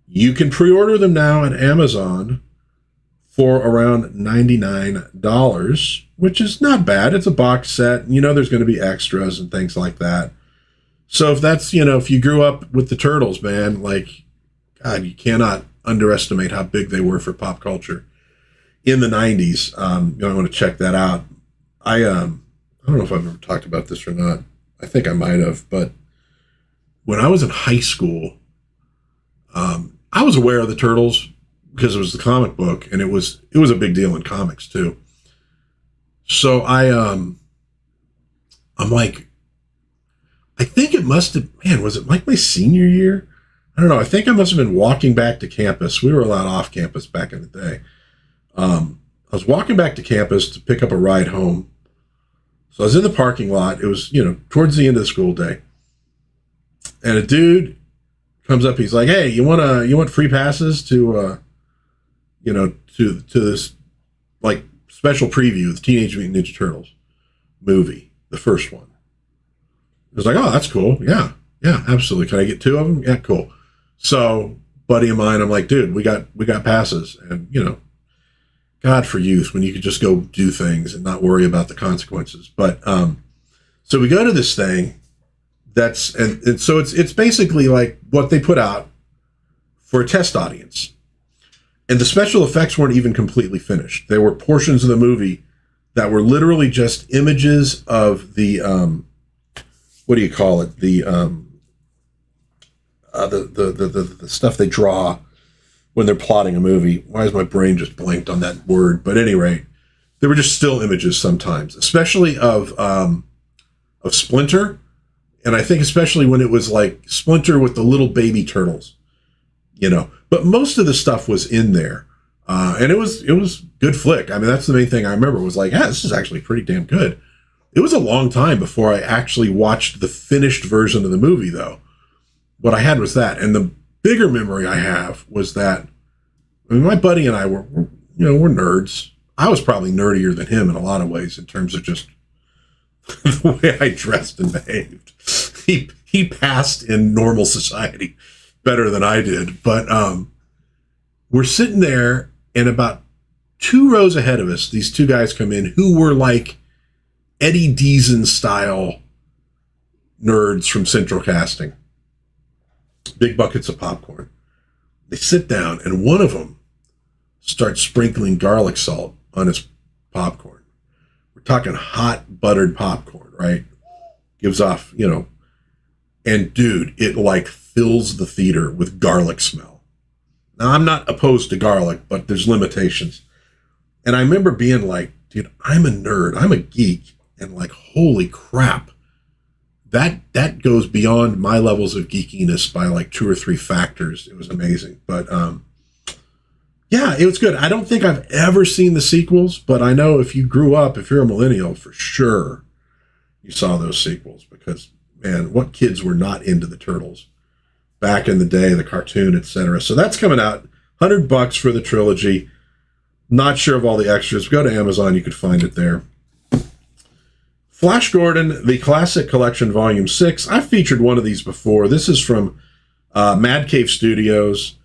You can pre-order them now at Amazon for around $99, which is not bad. It's a box set. You know, there's going to be extras and things like that. So if that's, you know, if you grew up with the Turtles, man, like, God, you cannot underestimate how big they were for pop culture in the 90s. You know, I want to check that out. I don't know if I've ever talked about this or not. I think I might have, but when I was in high school, I was aware of the Turtles because it was the comic book, and it was a big deal in comics too. So I'm like, I think it must have, man, was it like my senior year? I don't know. I think I must have been walking back to campus. We were allowed off campus back in the day. I was walking back to campus to pick up a ride home. So I was in the parking lot. It was, you know, towards the end of the school day. And a dude comes up. He's like, "Hey, you want free passes to, you know, to this like special preview of the Teenage Mutant Ninja Turtles movie, the first one." I was like, "Oh, that's cool. Yeah, absolutely. Can I get two of them? Yeah, cool." So, buddy of mine, I'm like, "Dude, we got passes," and you know, God for youth when you could just go do things and not worry about the consequences. But so we go to this thing. And so it's basically like what they put out for a test audience, and the special effects weren't even completely finished. There were portions of the movie that were literally just images of the what do you call it? The stuff they draw when they're plotting a movie. Why is my brain just blanked on that word? But at any rate, there were just still images sometimes, especially of Splinter, and I think especially when it was like Splinter with the little baby turtles, you know. But most of the stuff was in there, and it was good flick. I mean, that's the main thing I remember was like, yeah, this is actually pretty damn good. It was a long time before I actually watched the finished version of the movie, though. What I had was that. And the bigger memory I have was that, I mean, my buddy and I we're nerds. I was probably nerdier than him in a lot of ways in terms of just the way I dressed and behaved. He passed in normal society better than I did. But we're sitting there, and about 2 rows ahead of us, these two guys come in who were like Eddie Deason style nerds from Central Casting. Big buckets of popcorn. They sit down, and one of them starts sprinkling garlic salt on his popcorn. We're talking hot buttered popcorn, right? Gives off, you know, and dude, it like fills the theater with garlic smell. Now, I'm not opposed to garlic, but there's limitations. And I remember being like dude, I'm a nerd. I'm a geek. And like, holy crap. That goes beyond my levels of geekiness by like 2 or 3 factors. It was amazing. But yeah, it was good. I don't think I've ever seen the sequels, but I know if you grew up, if you're a millennial, for sure you saw those sequels because, man, what kids were not into the Turtles back in the day, the cartoon, etc. So that's coming out. $100 for the trilogy. Not sure of all the extras. Go to Amazon, you could find it there. Flash Gordon, the Classic Collection Volume 6. I've featured one of these before. This is from Mad Cave Studios.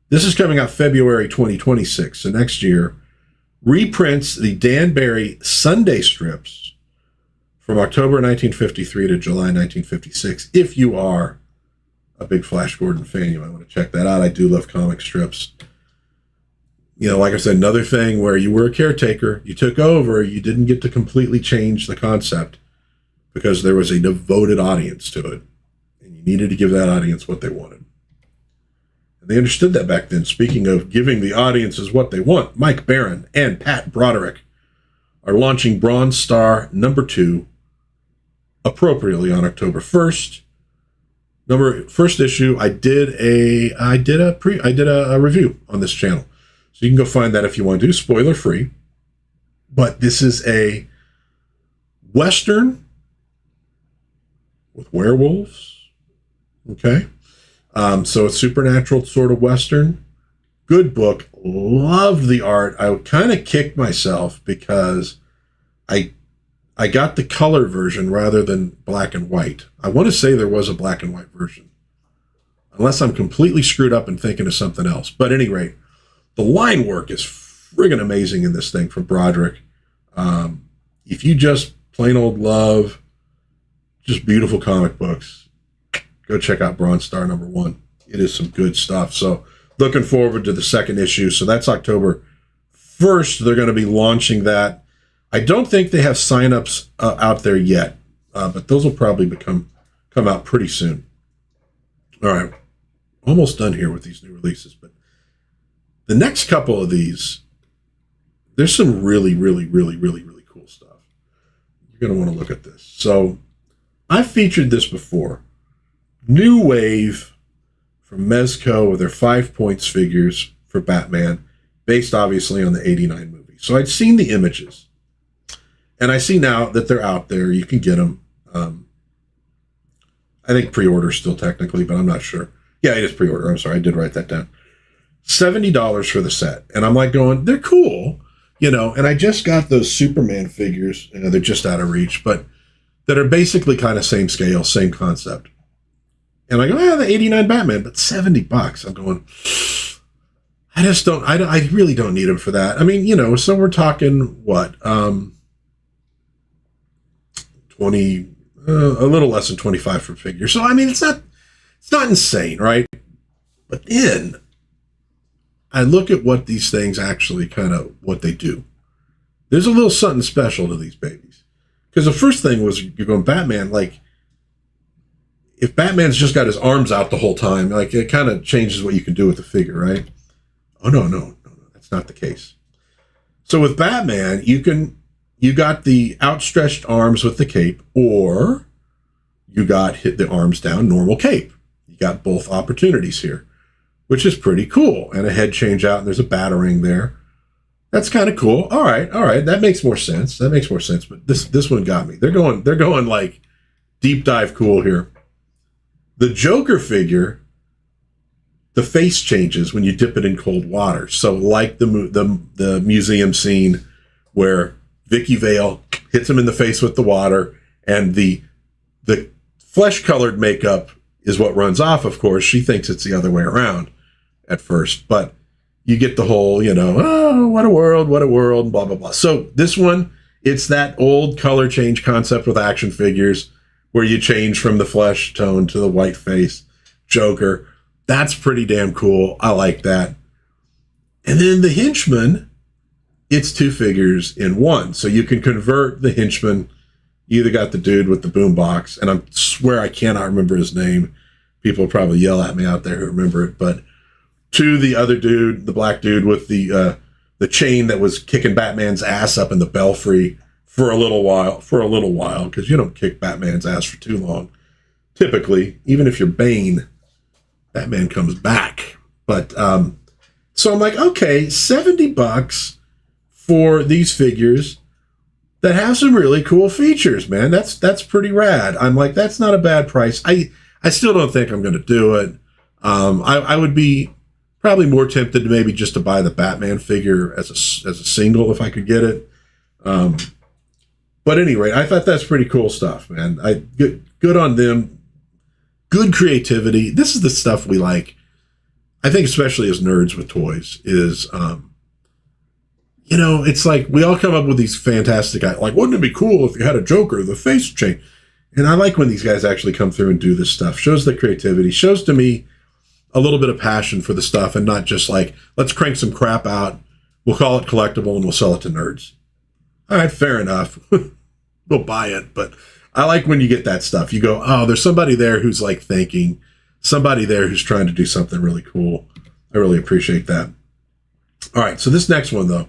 This is coming out February 2026, so next year. Reprints the Dan Barry Sunday strips from October 1953 to July 1956. If you are a big Flash Gordon fan, you might want to check that out. I do love comic strips. You know, like I said, another thing where you were a caretaker, you took over, you didn't get to completely change the concept because there was a devoted audience to it, and you needed to give that audience what they wanted. And they understood that back then. Speaking of giving the audiences what they want, Mike Barron and Pat Broderick are launching Bronze Star #2 appropriately on October 1st. First issue, I did a review on this channel. So you can go find that if you want to, spoiler free. But this is a Western with werewolves. Okay. So it's supernatural sort of Western. Good book. Loved the art. I kind of kicked myself because I got the color version rather than black and white. I want to say there was a black and white version. Unless I'm completely screwed up and thinking of something else. But at any rate, the line work is friggin' amazing in this thing from Broderick. If you just plain old love just beautiful comic books, go check out Bronze Star #1. It is some good stuff. So looking forward to the second issue. So that's October 1st. They're going to be launching that. I don't think they have signups out there yet, but those will probably come out pretty soon. All right. Almost done here with these new releases, but the next couple of these, there's some really, really, really, really, really cool stuff. You're going to want to look at this. So I've featured this before. New Wave from Mezco with their 5 points figures for Batman, based obviously on the 89 movie. So I'd seen the images, and I see now that they're out there. You can get them. I think pre-order still technically, but I'm not sure. Yeah, it is pre-order. I'm sorry. I did write that down. $70 for the set. And I'm like going, they're cool, you know, and I just got those Superman figures, you know, they're just out of reach, but that are basically kind of same scale, same concept. And I go, yeah, the 89 Batman, but $70. I'm going, I really don't need them for that. I mean, you know, so we're talking what, 20, a little less than 25 for figures. So, I mean, it's not insane, right? But then I look at what these things actually kind of, what they do. There's a little something special to these babies. Because the first thing was, you're going, Batman, like, if Batman's just got his arms out the whole time, like, it kind of changes what you can do with the figure, right? Oh, no, that's not the case. So with Batman, you got the outstretched arms with the cape, or you got hit the arms down, normal cape. You got both opportunities here, which is pretty cool. And a head change out, and there's a batarang there. That's kind of cool. All right. That makes more sense. But this one got me. They're going like deep dive cool here. The Joker figure, the face changes when you dip it in cold water. So like the museum scene where Vicky Vale hits him in the face with the water, and the flesh-colored makeup is what runs off, of course. She thinks it's the other way around at first, but you get the whole, you know, oh, what a world, blah, blah, blah. So this one, it's that old color change concept with action figures where you change from the flesh tone to the white face Joker. That's pretty damn cool. I like that. And then the henchman, it's two figures in one. So you can convert the henchman. You either got the dude with the boombox, and I swear I cannot remember his name. People probably yell at me out there who remember it, but to the other dude, the black dude with the the chain that was kicking Batman's ass up in the Belfry for a little while, because you don't kick Batman's ass for too long. Typically, even if you're Bane, Batman comes back. But so I'm like, okay, $70 for these figures that have some really cool features, man. That's pretty rad. I'm like, that's not a bad price. I still don't think I'm going to do it. I would be probably more tempted to maybe just to buy the Batman figure as a single if I could get it. But anyway, I thought that's pretty cool stuff, man. Good on them. Good creativity. This is the stuff we like. I think especially as nerds with toys is, it's like we all come up with these fantastic, like, wouldn't it be cool if you had a Joker, the face chain? And I like when these guys actually come through and do this stuff. Shows the creativity, shows to me a little bit of passion for the stuff and not just like, let's crank some crap out. We'll call it collectible and we'll sell it to nerds. All right, fair enough. We'll buy it. But I like when you get that stuff. You go, oh, there's somebody there who's like thinking, somebody there who's trying to do something really cool. I really appreciate that. All right, so this next one, though.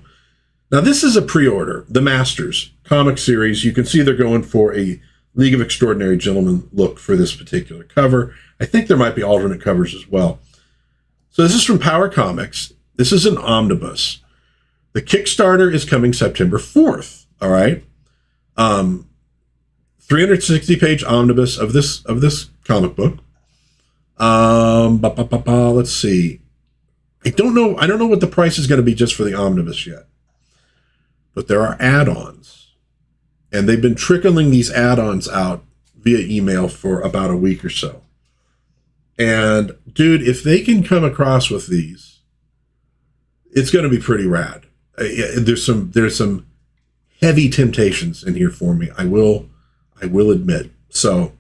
Now, this is a pre-order. The Masters comic series. You can see they're going for a League of Extraordinary Gentlemen look for this particular cover. I think there might be alternate covers as well. So this is from Power Comics. This is an omnibus. The Kickstarter is coming September 4th. All right. 360-page omnibus of this comic book. Let's see. I don't know what the price is going to be just for the omnibus yet. But there are add-ons. And they've been trickling these add-ons out via email for about a week or so. And dude, if they can come across with these, it's going to be pretty rad. There's some heavy temptations in here for me. I will admit. So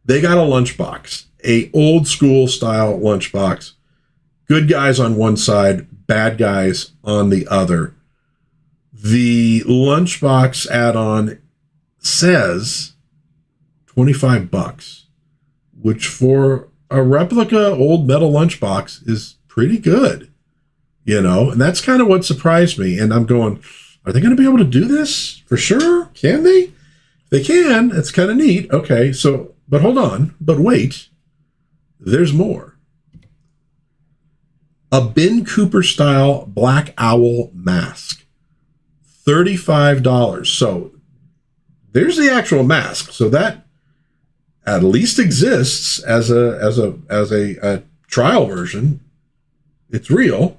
they got a lunchbox, a old school style lunchbox. Good guys on one side, bad guys on the other. The lunchbox add-on says $25, which for a replica old metal lunchbox is pretty good, and that's kind of what surprised me. And I'm going, are they going to be able to do this for sure? Can they? If they can, it's kind of neat. Okay, so, but hold on, but wait, there's more. A Ben Cooper style Black Owl mask. $35. So there's the actual mask. So that at least exists as a trial version. It's real.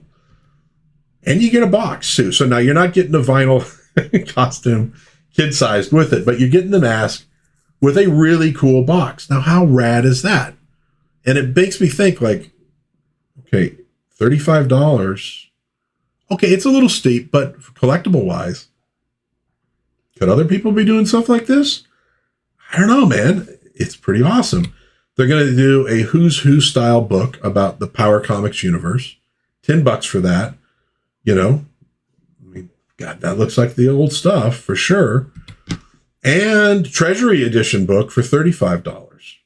And you get a box too. So now you're not getting a vinyl costume kid-sized with it, but you're getting the mask with a really cool box. Now, how rad is that? And it makes me think like, okay, $35. Okay, it's a little steep, but collectible wise, could other people be doing stuff like this? I don't know, man. It's pretty awesome. They're going to do a Who's Who style book about the Power Comics universe. $10 for that. I mean, God, that looks like the old stuff for sure. And Treasury Edition book for $35,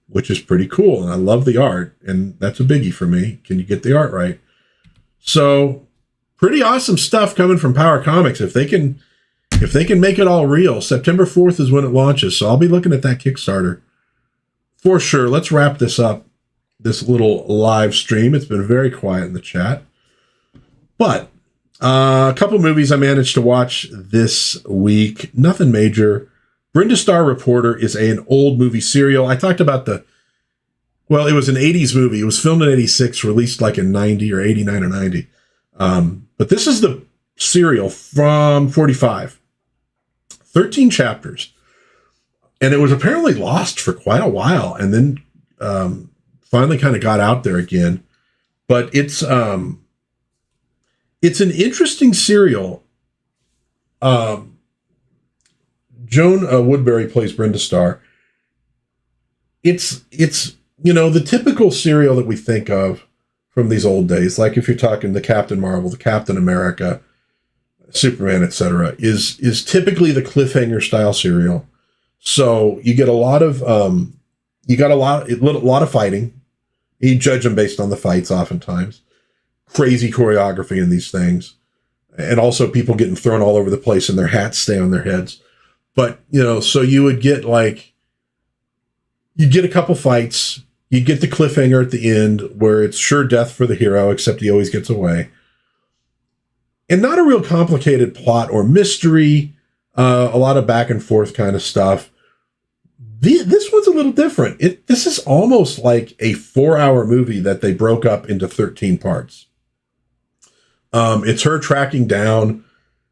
which is pretty cool. And I love the art, and that's a biggie for me. Can you get the art right? So pretty awesome stuff coming from Power Comics. If they can make it all real, September 4th is when it launches. So I'll be looking at that Kickstarter for sure. Let's wrap this up, this little live stream. It's been very quiet in the chat, but a couple movies I managed to watch this week. Nothing major. Brenda Starr Reporter is an old movie serial. I talked about it was an 80s movie. It was filmed in 86, released like in 90 or 89 or 90. But this is the serial from 45. 13 chapters. And it was apparently lost for quite a while and then finally kind of got out there again. But it's an interesting serial. Joan Woodbury plays Brenda Starr. It's the typical serial that we think of from these old days, like if you're talking the Captain Marvel, the Captain America, Superman, etc., is typically the cliffhanger style serial. So you get a lot of a lot of fighting. You judge them based on the fights, oftentimes. crazy choreography in these things. And also people getting thrown all over the place and their hats stay on their heads. But, so you would get you'd get a couple fights. You'd get the cliffhanger at the end where it's sure death for the hero, except he always gets away. And not a real complicated plot or mystery. A lot of back and forth kind of stuff. This one's a little different. This is almost like a 4-hour movie that they broke up into 13 parts. It's her tracking down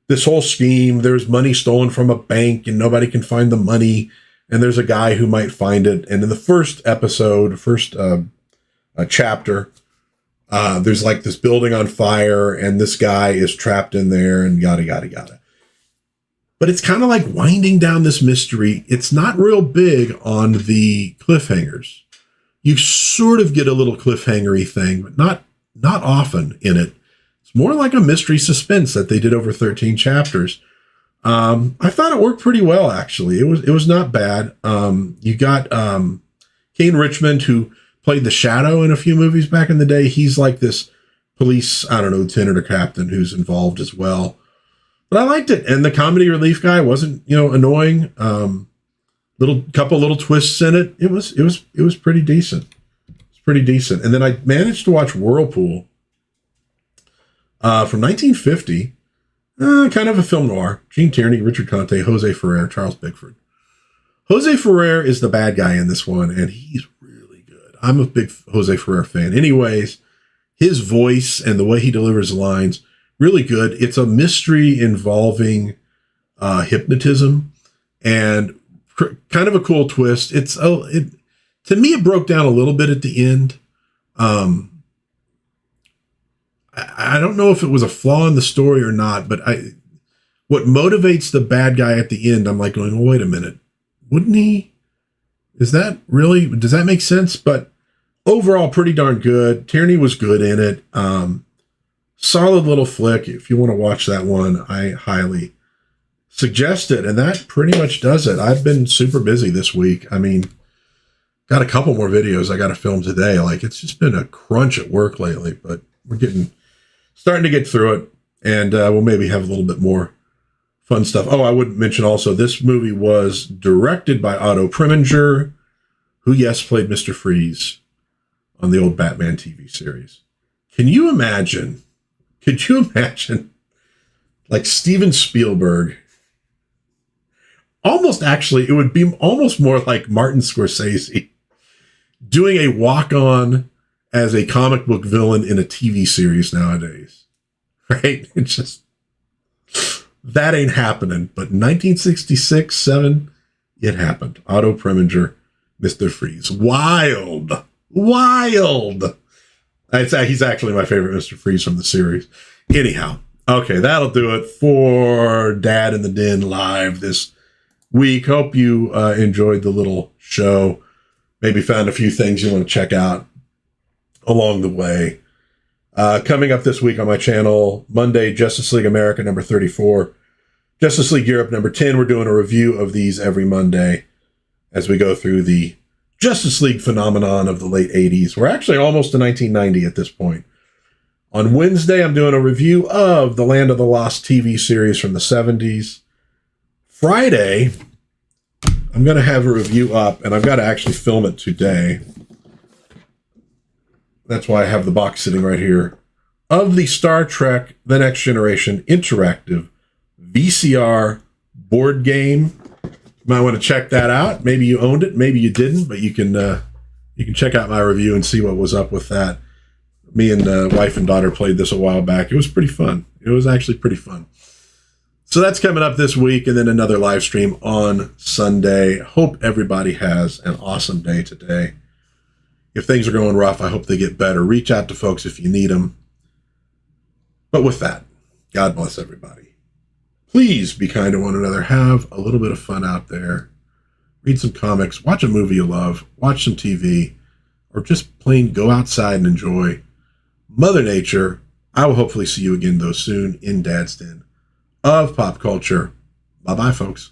this whole scheme. There's money stolen from a bank and nobody can find the money. And there's a guy who might find it. And in the first chapter, there's like this building on fire and this guy is trapped in there and yada, yada, yada. But it's kind of like winding down this mystery. It's not real big on the cliffhangers. You sort of get a little cliffhangery thing, but not often in it. It's more like a mystery suspense that they did over 13 chapters. I thought it worked pretty well, actually. It was not bad. You got Kane Richmond, who played the Shadow in a few movies back in the day. He's like this police, lieutenant or captain who's involved as well. But I liked it. And the comedy relief guy wasn't, annoying. Couple little twists in it. It was pretty decent. It's pretty decent. And then I managed to watch Whirlpool from 1950. Kind of a film noir. Gene Tierney, Richard Conte, Jose Ferrer, Charles Bickford. Jose Ferrer is the bad guy in this one, and he's really good. I'm a big Jose Ferrer fan. Anyways, his voice and the way he delivers lines, really good. It's a mystery involving hypnotism and kind of a cool twist. To me, it broke down a little bit at the end. I don't know if it was a flaw in the story or not, but what motivates the bad guy at the end, I'm like going, well, wait a minute. Wouldn't he? Does that make sense? But overall, pretty darn good. Tierney was good in it. Solid little flick. If you want to watch that one, I highly suggest it. And that pretty much does it. I've been super busy this week. Got a couple more videos I got to film today. It's just been a crunch at work lately, but we're starting to get through it. And we'll maybe have a little bit more fun stuff. Oh, I would mention also, this movie was directed by Otto Preminger, who, yes, played Mr. Freeze on the old Batman TV series. Could you imagine, like Steven Spielberg, it would be almost more like Martin Scorsese doing a walk-on as a comic book villain in a TV series nowadays, right? It's just, that ain't happening. But 1966, 7, it happened. Otto Preminger, Mr. Freeze. Wild. He's actually my favorite Mr. Freeze from the series. Anyhow, okay, that'll do it for Dad in the Den live this week. Hope you enjoyed the little show. Maybe found a few things you want to check out along the way. Coming up this week on my channel, Monday, Justice League America number 34, Justice League Europe number 10. We're doing a review of these every Monday as we go through the Justice League phenomenon of the late 80s. We're actually almost to 1990 at this point. On Wednesday, I'm doing a review of the Land of the Lost TV series from the 70s. Friday, I'm going to have a review up, and I've got to actually film it today. That's why I have the box sitting right here, of the Star Trek The Next Generation interactive VCR board game. You might want to check that out. Maybe you owned it, maybe you didn't, but you can check out my review and see what was up with that. Me and wife and daughter played this a while back. It was pretty fun. It was actually pretty fun. So that's coming up this week, and then another live stream on Sunday. Hope everybody has an awesome day today. If things are going rough, I hope they get better. Reach out to folks if you need them. But with that, God bless everybody. Please be kind to one another. Have a little bit of fun out there. Read some comics. Watch a movie you love. Watch some TV. Or just plain go outside and enjoy Mother Nature. I will hopefully see you again, though, soon in Dad's Den of Pop Culture. Bye-bye, folks.